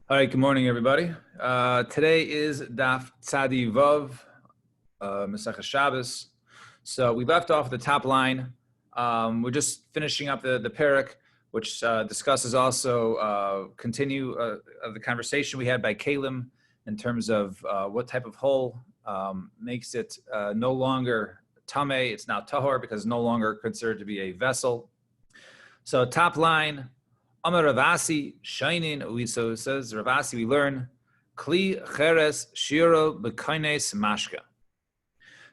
All right, good morning, everybody. Today is Daf Tzadi Vav, Masechah Shabbos. So we left off the top line. We're just finishing up the parak, which discusses also continue of the conversation we had by Kalim in terms of what type of hole makes it no longer tameh. It's now tahor because it's no longer considered to be a vessel. So top line. Amar Ravasi, shining, so says Ravasi, we learn, Kli Cheres Shiro B'Kaines Mashka.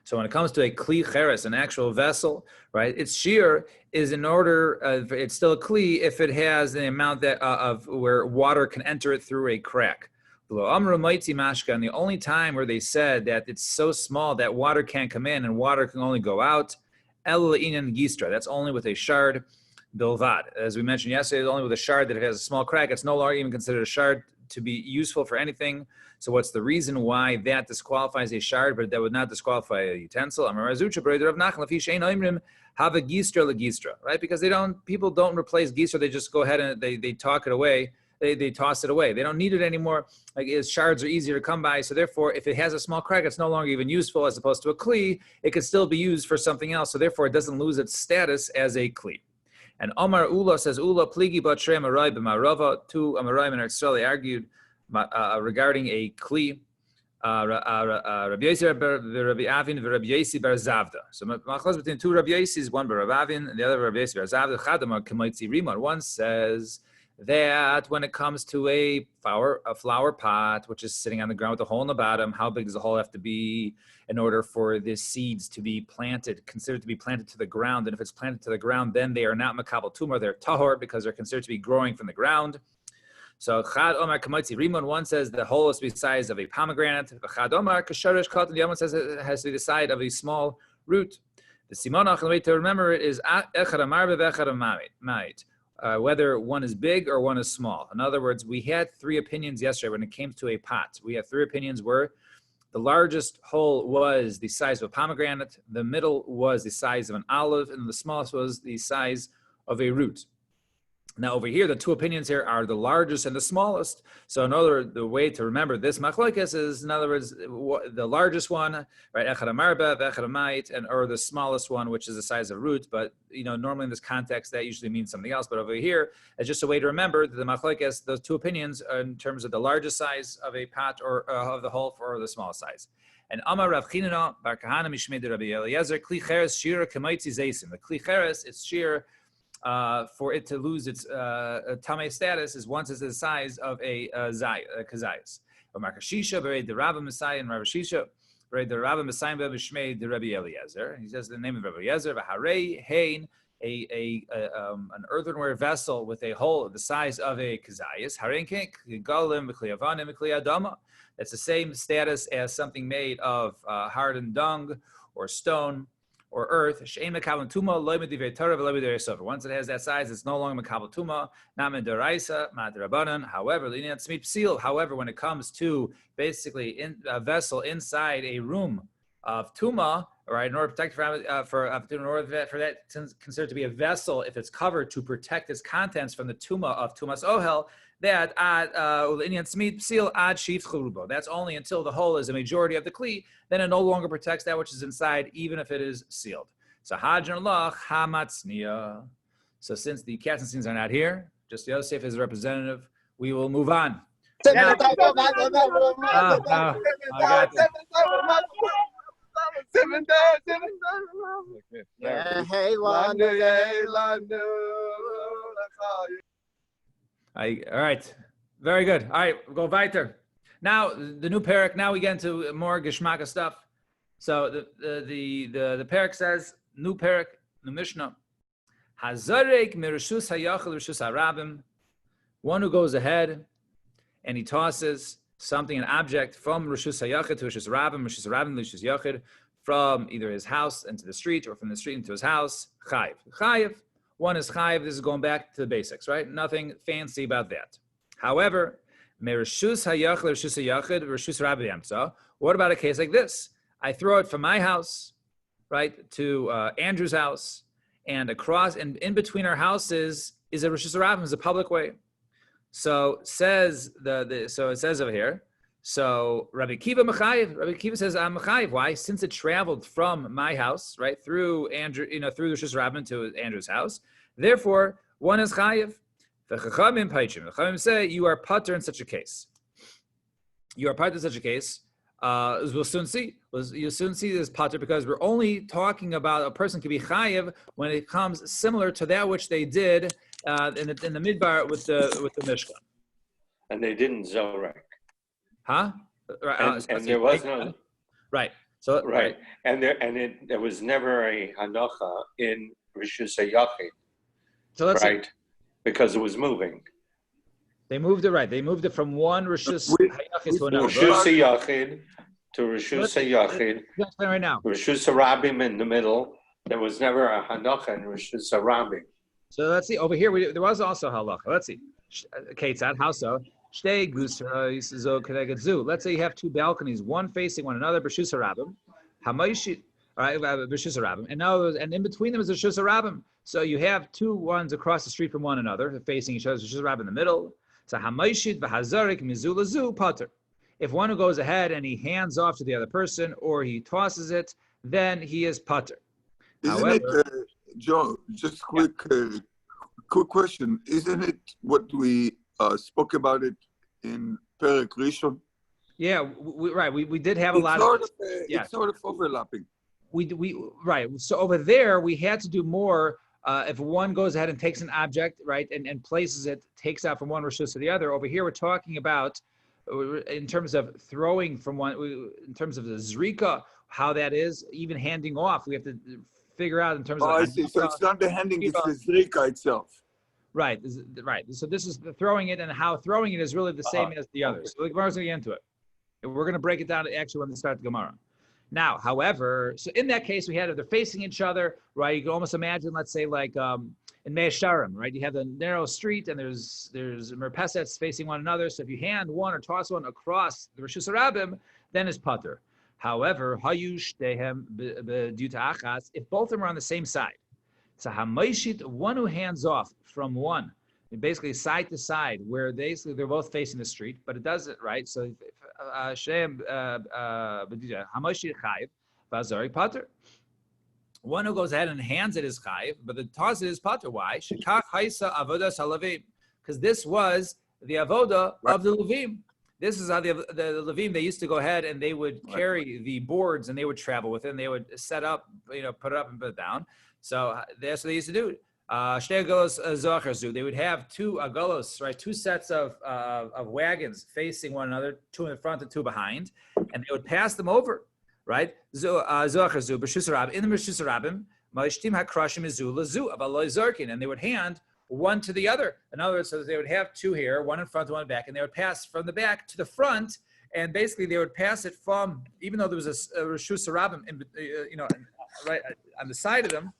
So when it comes to a Kli Cheres, an actual vessel, right, its shear is in order, it's still a Kli if it has the amount that of where water can enter it through a crack. Amar Maitzi Mashka, and the only time where they said that it's so small that water can't come in and water can only go out, El Inan Gistra, that's only with a shard. Bilvad. As we mentioned yesterday, it's only with a shard that it has a small crack. It's no longer even considered a shard to be useful for anything. So what's the reason why that disqualifies a shard, but that would not disqualify a utensil? Right? Because people don't replace gistra, they just go ahead and they talk it away. They toss it away. They don't need it anymore. Like shards are easier to come by. So therefore, if it has a small crack, it's no longer even useful as opposed to a kli. It could still be used for something else. So therefore, it doesn't lose its status as a kli. And Omar Ula says, Ula pligi batre marai b'marava. Two Amoraim in Israel argued regarding a kli. Rabbi Yossi Rabbi Avin Rabbi Yossi bar Zavda. So machlas between two Rabbi Yossis, one bar Rabbi Avin and the other Rabbi Yossi bar Zavda. Chadamar k'maitzi rimar. One says that when it comes to a flower pot, which is sitting on the ground with a hole in the bottom, how big does the hole have to be in order for the seeds to be considered to be planted to the ground? And if it's planted to the ground, then they are not makabel tumor, they're tahor because they're considered to be growing from the ground. So Chad Omar Kamaitzi Rimon, one says the hole is to be the size of a pomegranate. Chad Omar Kasharish Kot, and the other one says it has to be the size of a small root. The Simonach, the way to remember it is Echad Amar V'Echad Amait. Whether one is big or one is small. In other words, we had three opinions yesterday when it came to a pot. We had three opinions where the largest hole was the size of a pomegranate, the middle was the size of an olive, and the smallest was the size of a root. Now over here, the two opinions here are the largest and the smallest. So the way to remember this machlokes is, in other words, the largest one, right, echad amarba, echad amayit, or the smallest one, which is the size of root. But normally in this context, that usually means something else. But over here, it's just a way to remember that the machlokes, those two opinions, in terms of the largest size of a pot or of the hole or the small size. And Amar Rav Chinana bar Kahana mishmei de Rabbi Eliezer kli cheres shira k'maitzi zeisim. The kli cheres, its shear. For it to lose its tamei status is once it's the size of a kazayas. Or Makashisha, bered the Rabbi Messiah and Rabbi Shisha, bered the Rabbi Messiah b'shmei the Rabbi Eliezer. He says the name of Rabbi Eliezer. V'harei hein, an earthenware vessel with a hole the size of a kazayas. Harein kink galim v'kli avanim v'kli adama. That's the same status as something made of hardened dung or stone or earth. Once it has that size, it's no longer makabel tuma, not midaraisa, madrabanan. However, when it comes to basically a vessel inside a room of tuma, right, in order to protect for that considered to be a vessel, if it's covered to protect its contents from the tuma of tumas ohel, that's only until the hole is a majority of the kli, then it no longer protects that which is inside, even if it is sealed. So So since the Katzensteins are not here, just Yosef is a representative, we will move on. Now, all right, very good. All right, we'll go weiter. Now the new parak. Now we get into more geshmaka stuff. So the parak says, new parak, the Mishnah, Hazarek mirishus hayachal rishus harabim, one who goes ahead and he tosses something, an object from rishus hayachid to rishus rabim to rishus yachid, from either his house into the street or from the street into his house. Chayiv. One is chayiv. This is going back to the basics, right? Nothing fancy about that. However, merishus hayachid rishus hayachid rishus rabim. What about a case like this? I throw it from my house, right, to Andrew's house, and across and in between our houses is a rishus rabim, is a public way. So says so it says over here. So Rabbi Kiva Mechayev. Rabbi Kiva says I'm Mechayev. Why? Since it traveled from my house, right, through Andrew, through the Rosh Rabbin to Andrew's house. Therefore, one is Chayev. The Chachamim Paichim. The Chachamim say you are pater in such a case. You are pater in such a case. We'll soon see. You'll soon see this pater because we're only talking about a person can be Chayev when it comes similar to that which they did in the midbar with the Mishkan. And they didn't Zorek. Huh? Right. And there was no. Right. So right. And there was never a hanacha in Rishus HaYachid. So let's right. See. Because it was moving. They moved it right. They moved it from one Rishus HaYachid to another. Rishus HaYachid to Rishus HaYachid. Explain right now. Rishus HaRabim in the middle. There was never a hanacha in Rishus HaRabim. So let's see. Over here, there was also halacha. Let's see. Ketzad, how so? Let's say you have two balconies, one facing one another. B'shus harabim, hamayshit. All right, b'shus harabim, and in between them is a shus harabim. So you have two ones across the street from one another, facing each other. Shus harabim in the middle. So hamayshit v'hazarik mizulazu pater. If one who goes ahead and he hands off to the other person or he tosses it, then he is pater. Isn't it, Joe? Just quick question. Isn't it what we spoke about it in Perek Rishon? Yeah, we did have a lot of it's sort of overlapping. We right. So over there we had to do more. If one goes ahead and takes an object, right, and places it, takes out from one rishus to the other. Over here we're talking about in terms of throwing from one, in terms of the zrika, how that is, even handing off. We have to figure out in terms of. I see. So it's not the handing; it's the zrika itself. Right, right. So this is the throwing it, and how throwing it is really the same as the others. So the Gemara's going to get into it. And we're going to break it down actually when they start the Gemara. Now, however, so in that case, we had if they're facing each other, right? You can almost imagine, let's say, like in Mei Sharim, right? You have the narrow street, and there's merpesets facing one another. So if you hand one or toss one across the Rishus Harabim, then it's pater. However, hayush dehem b'duta achas, if both of them are on the same side. So hamayshit, one who hands off from one, basically side to side, where they're both facing the street, but it does it right. So Hashem hamayshit chayiv v'azari pater. One who goes ahead and hands it is chayiv, but the toss it is pater. Why? Shekach haisa avodas halavim, because this was the avoda of the levim. This is how the levim, they used to go ahead and they would carry the boards and they would travel with it and they would set up, put it up and put it down. So that's what they used to do. They would have two agalos, right? Two sets of wagons facing one another, two in the front and two behind, and they would pass them over, right? In the Rishus Harabim, and they would hand one to the other. In other words, so they would have two here, one in front, one back, and they would pass from the back to the front, and basically they would pass it from, even though there was a Rishus Harabim, right on the side of them.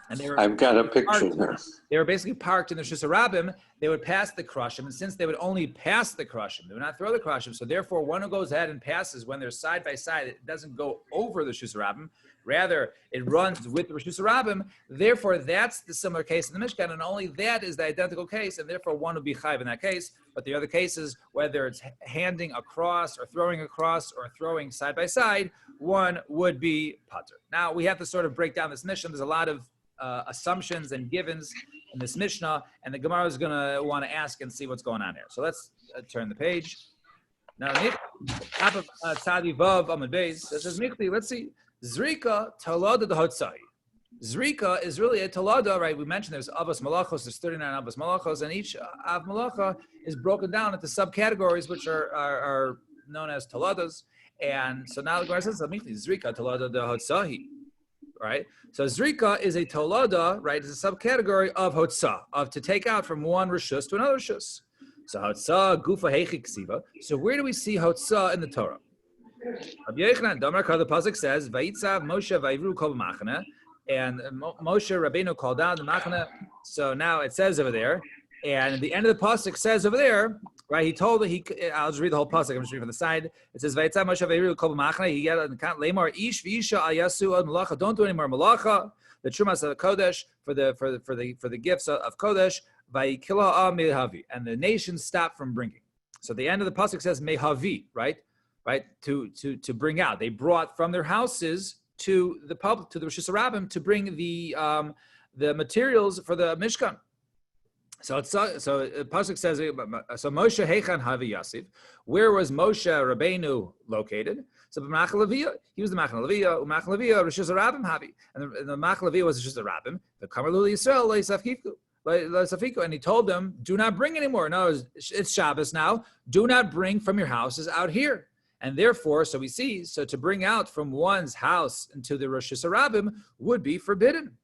And they were, I've got a picture there. They were basically parked in the Rishus Harabim. They would pass the Krushim, and since they would only pass the Krushim, they would not throw the Krushim. So therefore, one who goes ahead and passes when they're side by side, it doesn't go over the Rishus Harabim. Rather, it runs with the Rishus Harabim. Therefore, that's the similar case in the Mishkan, and only that is the identical case, and therefore one would be chayv in that case. But the other cases, whether it's handing across or throwing side by side, one would be pater. Now, we have to sort of break down this mission. There's a lot of assumptions and givens in this Mishnah, and the Gemara is going to want to ask and see what's going on here. So let's turn the page. Now, top of Tzadi Vav Amud Beis, this is Michli. Let's see. Zrika Talada the Hotzai. Zrika is really a Talada, right? We mentioned there's Avos Malachos, there's 39 Avos Malachos, and each Av Malacha is broken down into subcategories, which are known as Taladas. And so now the Gemara says, Zrika Talada the Hotzai. Right? So Zrika is a Tolada, right? It's a subcategory of Hotzah, of to take out from one Rishus to another Rishus. So Hotzah, Gufa Heichi Ksiva. So where do we see Hotzah in the Torah? Rabbi Yochanan, the Pasuk says, Vayitzav Moshe Vayivru Kol Machane, and Moshe Rabbeinu called down the Machane. So now it says over there, and at the end of the Pasuk says over there, right? He told I'll just read the whole pasuk. I'm just reading from the side. It says, "Vayitzav Moshe v'Aaron kol b'machane." He got lemar ish v'isha ayasu od malacha. Don't do any more malacha. The trumas of the kodesh for the gifts of kodesh. Vaikila mehavi, and the nation stopped from bringing. So the end of the pasuk says mehavi, right? To bring out. They brought from their houses to the public, to the Rosh Hashanah to bring the materials for the Mishkan. So pasuk says, so Moshe Heichan Havi Yasiv, where was Moshe Rabbeinu located? So Machal Leviyah, he was the Machal Leviyah, Machal Leviyah, Rosh Hashanah Havi, and the Machal Leviyah was Rosh Hashanah. The Kamarlu Yisrael Leisafkiku, and he told them, do not bring anymore. No, it's Shabbos now. Do not bring from your houses out here. And therefore, so we see, so to bring out from one's house into the Rosh Hashanah would be forbidden.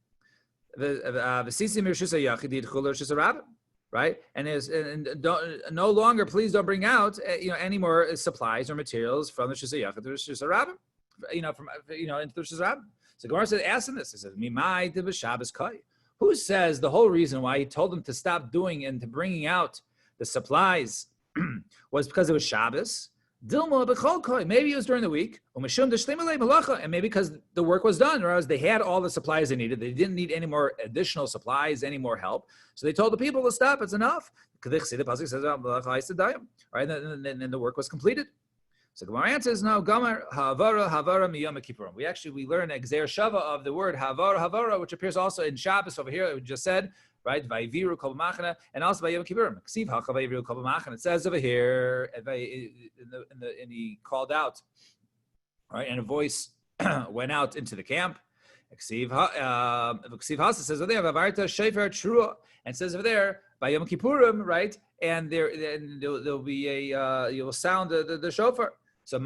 Right? And no longer, please don't bring out any more supplies or materials from the Shusayach to the Rosh Hashanah, into the Rosh Hashanah. So Gemara said, ask him this. He says, Mimai de Shabbos kai. Who says the whole reason why he told them to stop doing and to bringing out the supplies was because it was Shabbos? Maybe it was during the week, and maybe because the work was done, or else they had all the supplies they needed. They didn't need any more additional supplies, any more help. So they told the people to stop. It's enough. The pasuk says, right? And then the work was completed. So Gemara answers, no, Gomer Havara Miyom Kippurim. We learn Exer Shava of the word Havara, which appears also in Shabbos over here. We just said, right? Vayviru Kol Machana, and also by Yom Kippurim. Ksiv Hacha Vayviru Kol Machana. It says over here, and he called out, right? And a voice went out into the camp. Ksiv Hasa says over there, Vavarta Shefer Trua, and it says over there by Yom Kippurim, right? And there'll be you will sound the shofar. So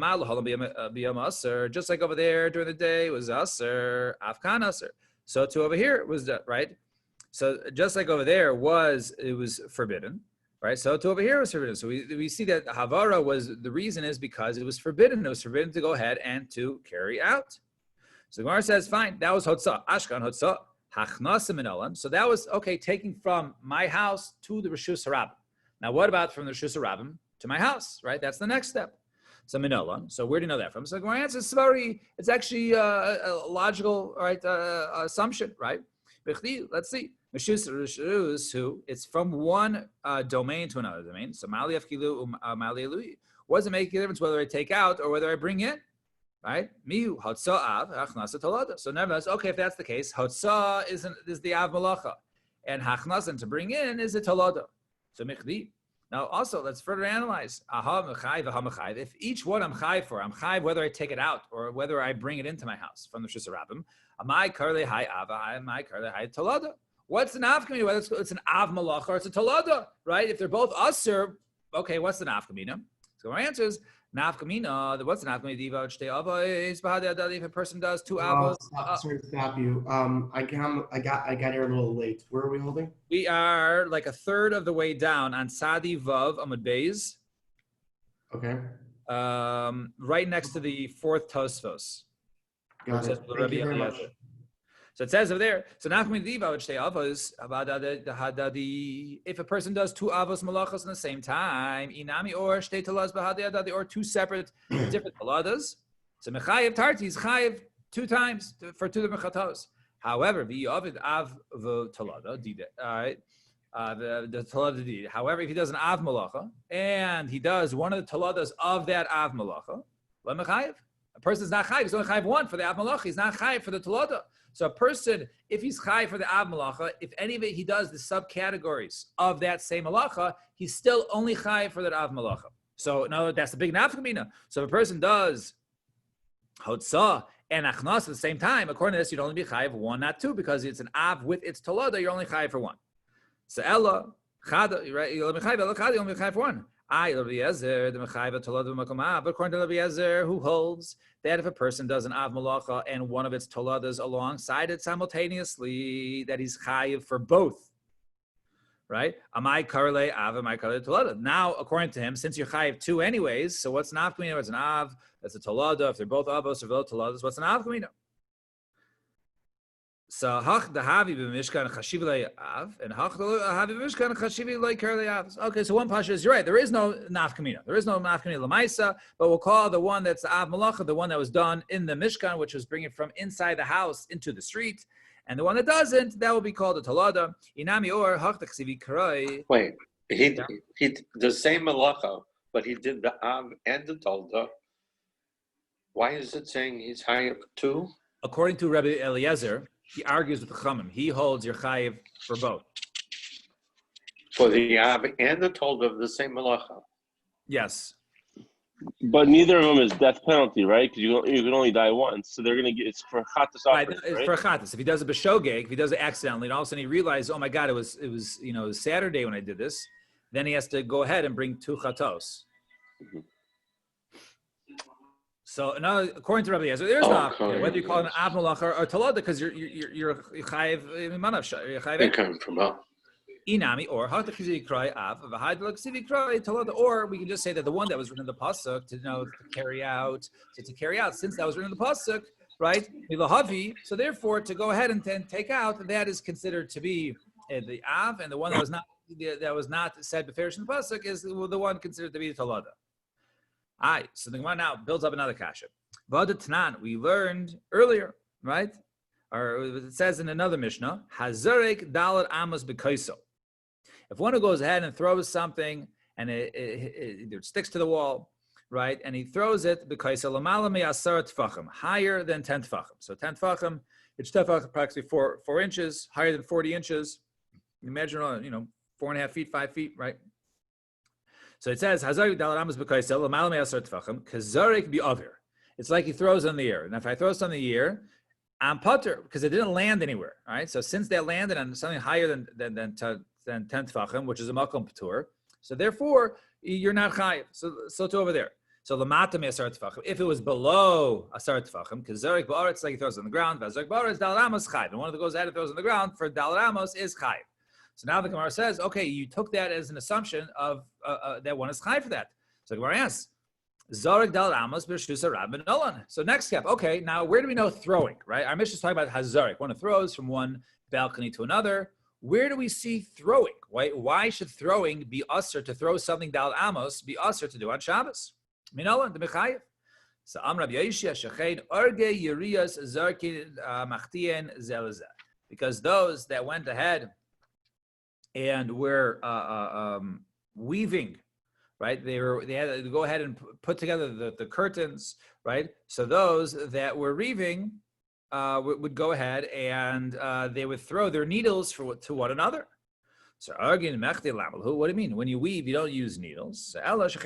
just like over there during the day was Aser, Afkan Aser. So too over here was right. So just like over there it was forbidden, right? So too over here was forbidden. So we see that Havara was the reason is because it was forbidden. It was forbidden to go ahead and to carry out. So the Gemara says, fine, that was Hotzah, Ashkan Hotzah, Hachnasim Inolan. So that was okay, taking from my house to the Rishus Harabim. Now what about from the Rishus Harabim to my house, right? That's the next step. So Minolan. So where do you know that from? So the Gemara answers, it's actually a logical, right, assumption, right? Let's see. It's from one domain to another domain. So Mali Afkilu, Mali Elui. What does it make a difference whether I take out or whether I bring in? Right? Mihu Hotzah Av Hachnasa Tolada. So nevertheless, okay, if that's the case, Hotzah is the Av Malacha, and Hachnasa to bring in is a Tolada. So Michdi. Now also let's further analyze. Aha Mechayv, Aha Mechayv. If each one I'm Chayv for, I'm Chayv whether I take it out or whether I bring it into my house from the Shus Harabim. Amai Karle Hai Ava, Amai Karle Hai Tolada. What's an Av Kamina? Whether it's an Av Malacha or it's a Tolada, right? If they're both Aser, okay, what's the Av Kamina? So our answer is Nafkamina. What's the nafkamina? Diva shtei avos. If a person does two avos. Sorry to stop you. I got here a little late. Where are we holding? We are like a third of the way down on Sadi Vav Amud Beis. Okay. Right next to the fourth Tosfos. Got it. Thank you very much. So it says over there, so if a person does two avos malachos in the same time, inami or two separate different taladas, so mechayev tarti is chayev 2 times for 2 different chatos. However, the av talada, the talada did. However, if he does an av malacha and he does one of the taladas of that av malacha, le mechayev. A person is not chayiv. He's only chayiv 1 for the av malacha. He's not chayiv for the talada. So a person, if he's chayiv for the av malacha, if any of it he does the subcategories of that same malacha, he's still only chayiv for that av malacha. So no, that's the big nafkamina. So if a person does hotzah and achnas at the same time, according to this, you'd only be chayiv 1, not 2, because it's an av with its talada. You're only chayiv for 1. So ella chada, right? You're only chayiv for 1. But according to Rabbi Yezer, who holds that if a person does an av malacha and one of its toladas alongside it simultaneously, that he's chayiv for both, right? Amai karle av, amai karle tolada. Now, according to him, since you're chayiv 2 anyways, so what's an av kamina? What's an av? That's a tolada. If they're both avos or both toladas, what's an av kamina? So hach dahavi b'mishkan chashiv le'av, and hach dahavi b'mishkan chashiv le'av. Okay, so one pasha is, you're right. There is no nafkamina. There is no nafkamina l'maisa, but we'll call the one that's the av malacha, the one that was done in the mishkan, which was bringing from inside the house into the street, And the one that doesn't, that will be called a talada. Inami or hachtaksivi kroi. Wait, he the same malacha, but he did the av and the tolda. Why is it saying he's chayiv too? According to Rabbi Eliezer, he argues with the Chachamim. He holds you're chayiv for both. For the av and the tolda of the same malacha. Yes. But neither of them is death penalty, right? Because you can only die once, so they're gonna get it's for chatas Right, offering, it's right? for chatas. If he does a b'shogeg, if he does it accidentally, and all of a sudden he realizes, oh my God, it was it was Saturday when I did this, then he has to go ahead and bring 2 chatos. Mhm. So now, according to Rabbi Eliezer, there's Oh, no option, okay. whether you call it an av malacha or talada, because you're chayiv manav, you're They chayiv come from up. inami, or hatakizi cry av v'hadlaksivi cry talada, or we can just say that the one that was written in the pasuk to carry out, since that was written in the pasuk, right? Milahavi. So therefore, to go ahead and take out, that is considered to be the av, and the one that was not said beferish in the pasuk is the one considered to be the talada. Aye, so the Gemara now builds up another kasha. V'ada Tanan, we learned earlier, right? Or it says in another Mishnah, Hazarek dalat amos b'kaiso. If one who goes ahead and throws something and it sticks to the wall, right, and he throws it b'kaiso lamala me'asar tefachim, higher than 10 tefachim. So 10 tefachim, it's approximately 4 inches, higher than 40 inches. Imagine, 4.5 feet, 5 feet, right? So it says, Hazarik dalat amos b'kaisel, l'malam yasar tefachim, kazarik bi'avir. It's like he throws in the air. And if I throw something in the air, I'm putter, because it didn't land anywhere, all right? So since that landed on something higher than 10 tefachim, which is a makom patur, so therefore, you're not chayiv. So to over there. So l'matam yasar tefachim. If it was below asar tefachim, kazarik ba'aretz, it's like he throws it on the ground, v'azarik ba'aretz, dalat amos chayiv. And one of the goes ahead and throws on the ground for dalat amos is chayiv. So now the Gemara says, okay, you took that as an assumption of that one is chai for that. So the Gemara asks, Zarek dal amos b'shusa rab nolan. So next step, okay, now where do we know throwing, right? Our Mishnah is talking about hazarik, one who throws from one balcony to another. Where do we see throwing? Why should throwing be usher to throw something dal amos, be usher to do on Shabbos? Minolan, the mechayev. So Amr Rabbi Yeshia shechein orge yiriyas zarkin machtien zelazeh. Because those that went ahead and we're weaving, right? They had to go ahead and put together the curtains, right? So those that were weaving would go ahead and they would throw their needles to one another. So again, what do you mean? When you weave, you don't use needles. Notice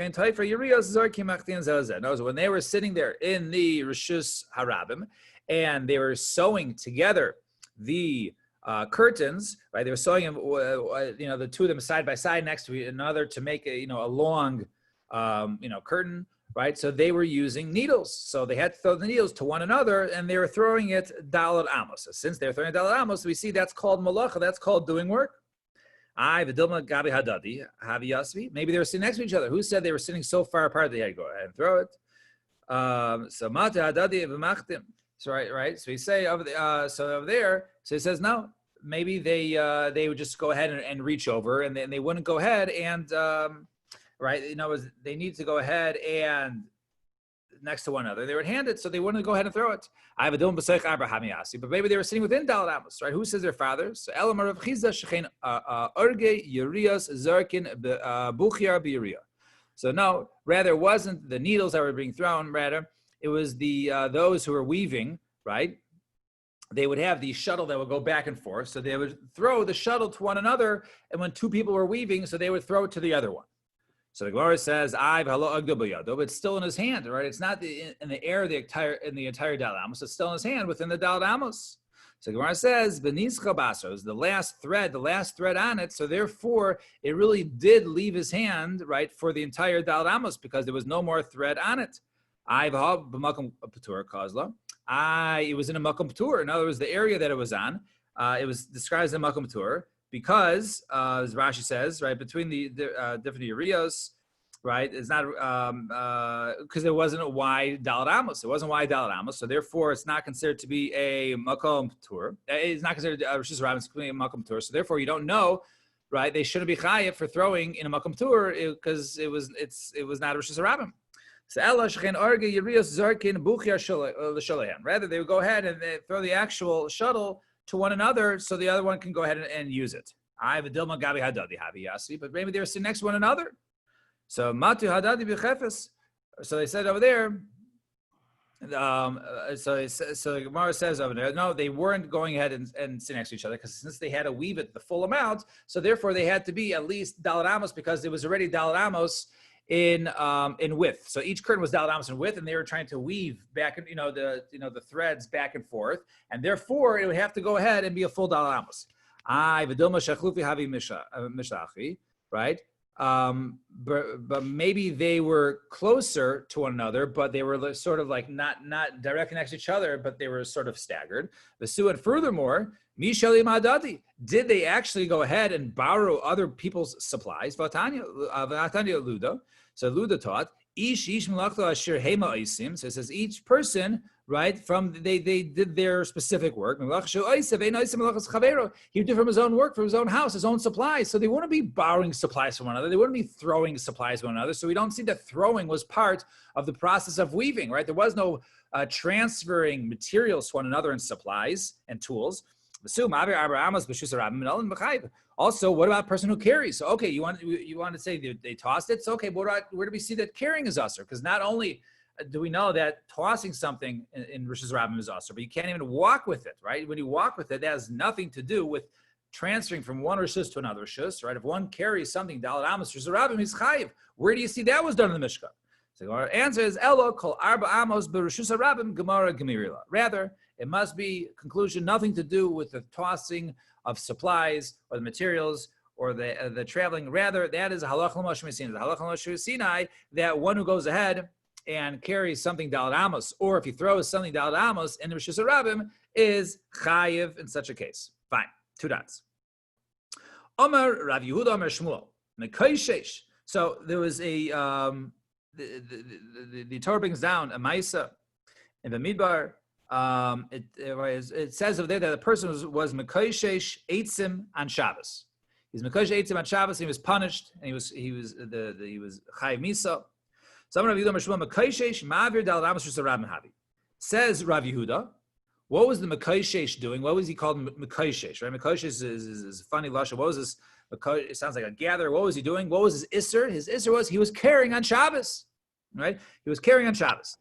when they were sitting there in the Rishus Harabim and they were sewing together the curtains, right? They were sewing them, the two of them side by side next to another to make a long, curtain, right? So they were using needles. So they had to throw the needles to one another, and they were throwing it dalat amos. So since they're throwing dalat amos, we see that's called malacha. That's called doing work. Maybe they were sitting next to each other. Who said they were sitting so far apart they had to go ahead and throw it? So mata hadadi v'machtim. So right. So we say over there. So he says no. Maybe they would just go ahead and reach over, and they wouldn't go ahead and they need to go ahead and next to one another. They would hand it, so they wouldn't go ahead and throw it. I have a dilm b'seich Abraham Yasi, but maybe they were sitting within Dalat Amos, right? Who says their fathers? So Elamar Rav Chizda shechein orge yiriyas zarkin buchiar b'yiriyah. So no, rather it wasn't the needles that were being thrown. Rather, it was the those who were weaving, right? They would have the shuttle that would go back and forth. So they would throw the shuttle to one another, and when two people were weaving, so they would throw it to the other one. So the Gemara says, but it's still in his hand, right? It's not in the air in the entire Dalat Amos. It's still in his hand within the Dalat Amos. So the Gemara says, B'nizcha baso is the last thread on it. So therefore, it really did leave his hand, right, for the entire Dalat Amos because there was no more thread on it. It was in a makom patur. In other words, the area that it was on, it was described as a makom patur because, as Rashi says, right, between the different areas, right, it's not because it wasn't a wide Dalat Amos. It wasn't wide Dalat Amos, so therefore it's not considered to be a makom patur. It's not considered Rishus Rabbim, it's a makom patur. So therefore, you don't know, right? They shouldn't be chayiv for throwing in a makom patur because it was not Rishus Rabbim. So rather, they would go ahead and they throw the actual shuttle to one another, so the other one can go ahead and use it. I have a dilma gabi hadadi habi yasi, but maybe they're sitting next to one another. So matu hadadi b'chefes. So they said over there. So the Gemara says over there, no, they weren't going ahead and sit next to each other because since they had to weave it the full amount, so therefore they had to be at least Dalet Amos because it was already Dalet Amos in width. So each curtain was Dalet Amos in width, and they were trying to weave back, the threads back and forth, and therefore it would have to go ahead and be a full Dalet Amos. Right? But maybe they were closer to one another, but they were sort of like not directly next to each other, but they were sort of staggered. And furthermore, Mishali Madadi, did they actually go ahead and borrow other people's supplies? Vatanya Luda. So Luda taught, Ish Malachta Ashir Hema Isim. So it says each person, right, from they did their specific work. He did from his own work, from his own house, his own supplies. So they wouldn't be borrowing supplies from one another. They wouldn't be throwing supplies from one another. So we don't see that throwing was part of the process of weaving, right? There was no transferring materials to one another and supplies and tools. Also, what about a person who carries? So, okay, you want to say they tossed it? So, okay, where do we see that carrying is usher? Because not only do we know that tossing something in Rishus Rabbim is usher, but you can't even walk with it, right? When you walk with it, that has nothing to do with transferring from one Rishus to another Rishus, right? If one carries something, Dalet Amos, Rishus Rabbim, he's chayiv. Where do you see that was done in the Mishkan? So our answer is Elo kol arba amos b'Rishus Rabbim gemara gemirila. Rather, it must be conclusion nothing to do with the tossing of supplies or the materials or the traveling. Rather, that is a halach l'moshe Sinai. The halach l'moshe Sinai, that one who goes ahead and carries something Dalet Amos, or if he throws something Dalet Amos in the Rishus Rabbim, is chayiv in such a case. Fine. 2 dots. Omer Rav Yehuda Omer Shmuel Mekayshesh. So there was a the Torah brings down a Maisa in the Midbar. It says over there that the person was Mekayshesh Eitzim on Shabbos. He's Mekayshesh Eitzim on Shabbos. He was punished, and he was Chayiv Misa. So Rav Yehuda Meshmuel Mekayshesh Ma'avir Dalet Amos Rishus Rabbim Havi. Says Rav Yehuda, what was the Mekayshesh doing? What was he called Mekayshesh? Right? Mekayshesh is a funny lashon. What was this? It sounds like a gatherer. What was he doing? What was his isser? His isser was he was carrying on Shabbos. Right? He was carrying on Shabbos.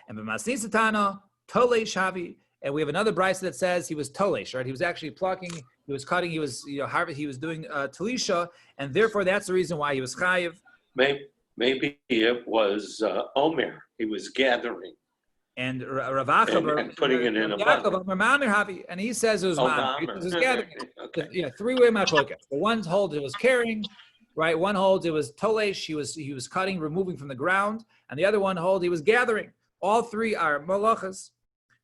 And b'masni satana toleish havi. And we have another brisa that says he was toleish. Right? He was actually plucking. He was cutting. He was he was doing talisha, and therefore that's the reason why he was chayiv. Maybe it was Omer. He was gathering. And Ravacha and putting it in a bucket. And he says it was Mamir. It was gathering. Okay. Yeah, 3-way machloket. The one holds it was carrying, right? One holds it was tolesh. He was cutting, removing from the ground, and the other one holds he was gathering. All 3 are malachas.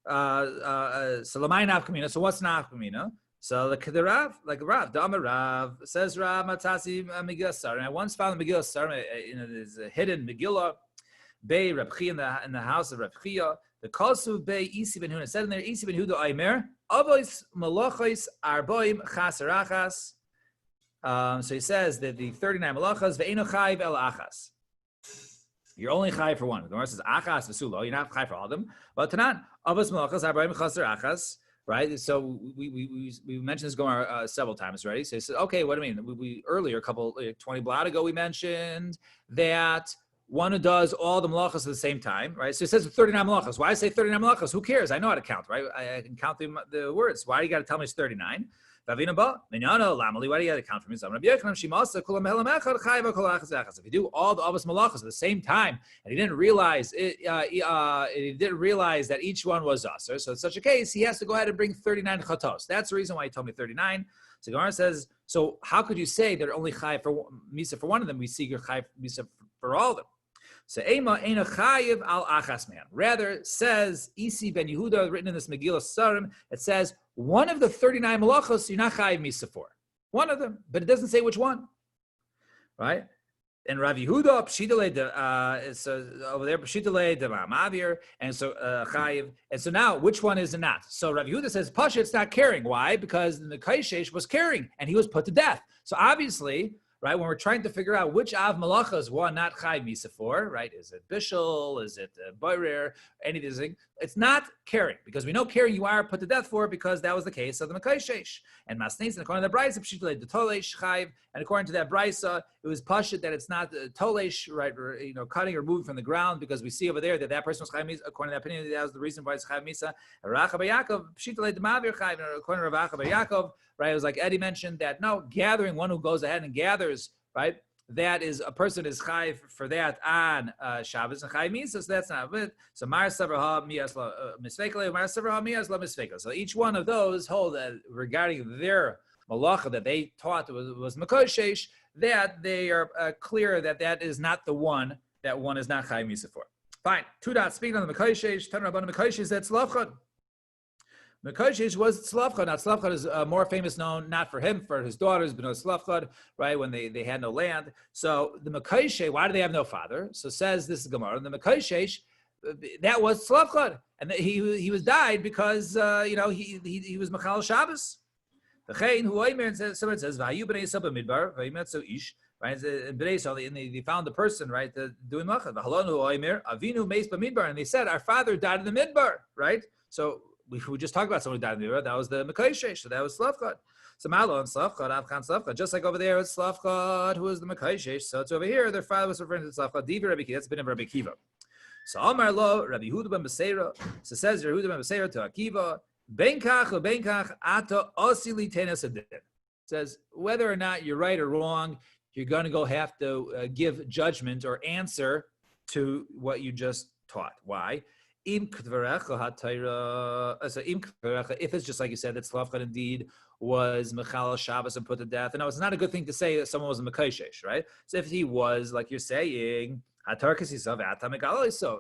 So lamai nafkamina. So what's nafkamina? So the Rav, like Rav, Dama Rav, says Rav Matzasi Megillah Sar. And I once found the Megillah Sar, there's a hidden Megillah, Bei Reb Chia in the house of Reb Chia. The Kosu Bei Isi Ben Huda. It said in there, Isi Ben Huda Aimer, Avos Malachos Arboim Chasarachas. So he says that the 39 malachas, Ve'eno Chayiv El Achas. You're only chayiv for one. The Gemara says Achas V'sulo. You're not chayiv for all of them. But Tanan, Avos Malachas Arboim Chasarachas. Right, so we mentioned this going several times already. So he said, okay, what do you mean? We earlier, 20 blot ago, we mentioned that one who does all the malachas at the same time, right? So it says 39 malachas. Why I say 39 malachas? Who cares? I know how to count, right? I can count the words. Why do you got to tell me it's 39? Why do you got to count for me? If you do all the avos malachas at the same time, and he didn't realize that each one was usher, so in such a case, he has to go ahead and bring 39 chatos. That's the reason why he told me 39. So Gemara says, so how could you say they're only chayiv for misa for one of them? We see your chayiv misa for all of them. So Ema Eina Chayiv al Achas Man. Rather, says Isi ben Yehuda, written in this Megillah Sarim, it says one of the 39 malachos you're not Chayiv Misa for. One of them, but it doesn't say which one. Right? And Rav Yehuda, Pshitale over there, Pshitale de Ma'avir, and so Chayiv. And so now, which one is it not? So Rav Yehuda says, Pasha, it's not carrying. Why? Because the Kaishesh was carrying, and he was put to death. So obviously, right? When we're trying to figure out which Av Malacha is one not Chai Misa for, right? Is it Bishul? Is it Boirer? Any of these things? It's not caring, because we know caring you are put to death for, because that was the case of the Mekaishesh. And Masnis, and according to the Brisa, Pshitulei the Tolesh Chayv, and according to that Brisa, it was Pashit that it's not Tolesh, right? Or, cutting or moving from the ground, because we see over there that person was Chayv Misa. According to that opinion, that was the reason why it's Chayv Misa. Racha Yaakov, Pshitulei the Mavir Chayv, and according to Racha Yaakov, right? It was like Eddie mentioned that no, gathering, one who goes ahead and gathers, right? That is a person is chayv for that on Shabbos and chayv Misa, so that's not it. So Mar Savraha Miasla Misvekale, Mar Savraha Miasla Misvekale. So each one of those hold regarding their malacha that they taught was Mekoshesh, that they are clear that is not the one that one is not chayv Misa for. Fine. Two dots. Speaking on the Mekoshesh, Tan Rabban Mekoshesh, that's Lavchad. Mekoshesh was Tzlavchad. Now, Tzlavchad is more famous known, not for him, for his daughters, but no Tzlavchad, right, when they had no land. So the Mekoshesh, why do they have no father? So says this is Gemara. The Mekoshesh, that was Tzlavchad. And he was died because, he was Mechal Shabbos. The Chayin, who Oimer, and someone says, Vayu b'nei Yisrael b'midbar, Vayimetzu ish, right, and they found the person, right, doing Mechal. V'halonu Oimer, Avinu meis b'midbar, and they said, our father died in the Midbar, right? So, we just talked about someone who died in the Midbar. That was the Mekoshesh, so that was Slavchad. So Malo and Slavchad, Avchan Slavchad. Just like over there, it's Slavchad, who was the Mekoshesh. So it's over here, their father was referring to Slavchad. Divi Rabbi Kiva, that's been in Rabbi Kiva. So Amar Lo, Rabbi Yehuda ben Beseira. So says Rabbi Yehuda ben Beseira to Akiva, Benkach or Benkach Ato Osili Tenas Adin. Says whether or not you're right or wrong, you're going to go have to give judgment or answer to what you just taught. Why? If it's just like you said, that Slavchad indeed was Mechal Shabbos and put to death, and it's not a good thing to say that someone was a Mekoshesh, right? So if he was, like you're saying, so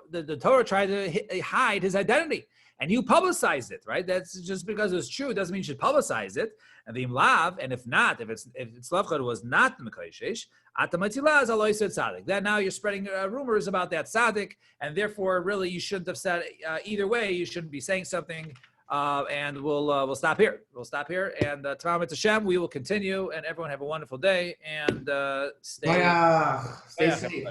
the Torah tried to hide his identity, and you publicized it, right? That's just because it's true. It doesn't mean you should publicize it. And the imlav, and if Slavchad was not the Mekoshesh, then now you're spreading rumors about that tzaddik, and therefore, really, you shouldn't have said either way. You shouldn't be saying something, and we'll stop here. We'll stop here, and tomorrow, Mitzvah Hashem, we will continue. And everyone have a wonderful day, and stay safe.